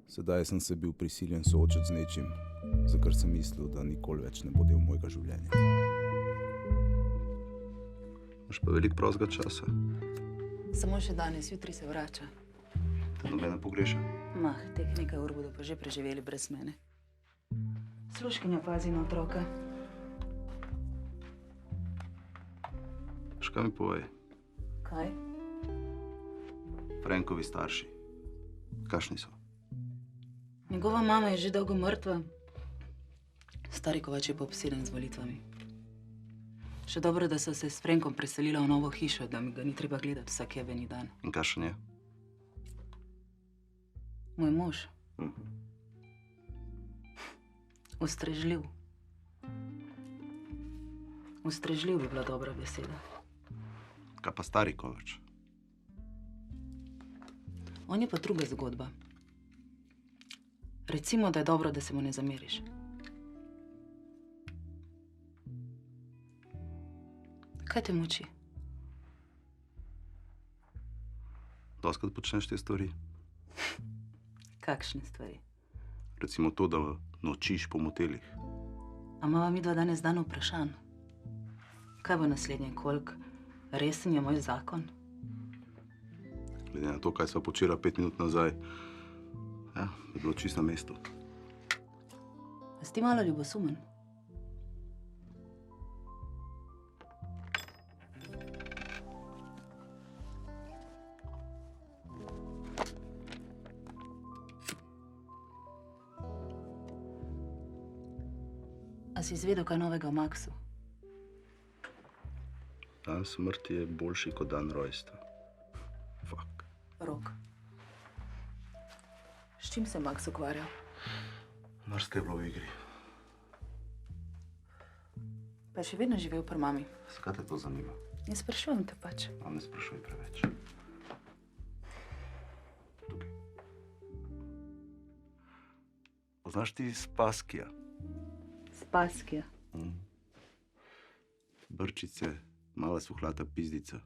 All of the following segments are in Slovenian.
Sedaj sem se bil prisiljen soočati z nečim, za kar sem mislil, da nikoli več ne bo del mojega življenja. Imaš pa veliko prostega časa. Samo še danes, jutri se vrača. Te nobene pogreša. Mah, teh nekaj ur bodo pa že preživeli brez mene. Služkinja pazi na otroka. Škaj mi povej, Kaj? Frenkovi starši, kakšni so? Njegova mama je že dolgo mrtva. Stari Kovač je pa obseden z volitvami. Še dobro, da so se s Frenkom preselila v novo hišo, da mi ga ni treba gledati vsak jebeni dan. In kakšen je? Moj mož. Ustrežljiv. Ustrežljiv bi bila dobra beseda. Kaj pa stari Kovač? On je pa druga zgodba. Recimo, da je dobro, da se mu ne zameriš. Kaj te muči? Doskrat počneš te stvari? Kakšne stvari? Recimo to, da nočiš po motelih. A imava midva danes dan vprašanj? Kaj bo naslednje, koliko resen je moj zakon? Glede na to, kaj sva počela 5 minut nazaj, ja, je bilo čisto na mestu. A si ti malo ljubosumen? A si izvedel kaj novega o Maksu? Dan smrti je boljši kot dan rojstva. Fak. Rok. S čim se Maks ukvarjal? Marsikaj je bilo v igri. Pa je še vedno živel pri mami. Zakaj te to zanima? Ne sprašujem te pač. Ne sprašuj preveč. Tukaj. Poznaš ti Spaskija? Spaskija. Brčice, mala suhlata pizdica.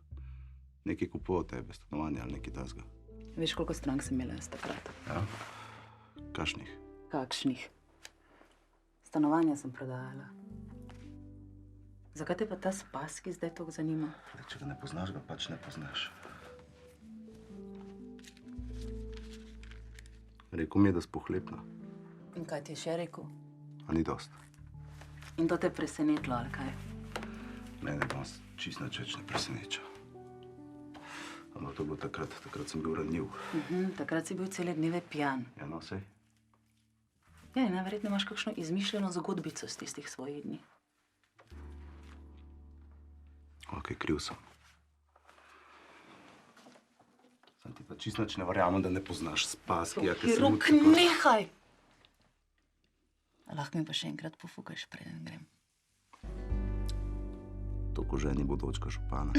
Nekaj kupoval tebe, stanovanje ali nekaj tasga. Veš, koliko strank sem imela jaz takrat? Ja? Kakšnih? Kakšnih? Stanovanja sem prodajala. Zakaj te pa ta Spaski zdaj toliko zanima? Če ga ne poznaš, ga pač ne poznaš. Rekel mi je, da si pohlepna. In kaj ti je še rekel? A ni dost. In to te je presenetilo, ali kaj? Mene danes čisto nič več ne preseneča. Ampak to je bilo takrat sem bil ranljiv. Takrat si bil cele dneve pijan. Ja, no, sej. Ja, in najverjetneje imaš kakšno izmišljeno zgodbico z tistih svojih dni. Ok, kriv sem. Sam ti pa čisto nič ne verjamem, da ne poznaš Spaskija, ki se mu... Rok, nehaj! A lahko mi pa še enkrat pofukaš, preden grem? To ko ženi bodočka župana.